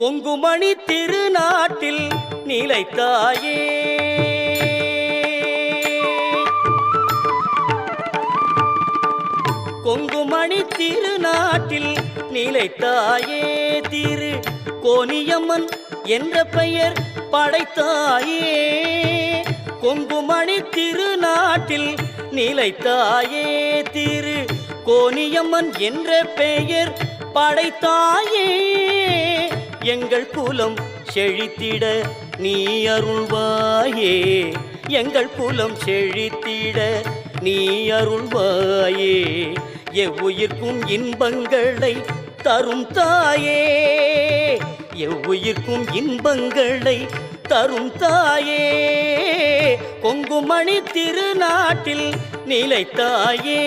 பொங்குமணி திருநாட்டில் நிலைத்தாயே கொங்குமணி திருநாட்டில் நிலைத்தாயே திரு கோனியம்மன் என்ற பெயர் படைத்தாயே கொங்குமணி திருநாட்டில் நிலைத்தாயே திரு கோனியம்மன் என்ற பெயர் படைத்தாயே எங்கள் குலம் செழித்திட நீ அருள்வாயே எங்கள் குலம் செழித்திட நீ அருள்வாயே எவ்வுயிர்க்கும் இன்பங்களை தரும் தாயே எவ்வுயிர்க்கும் இன்பங்களை தரும் தாயே கொங்குமணி திருநாட்டில் நிலைத்தாயே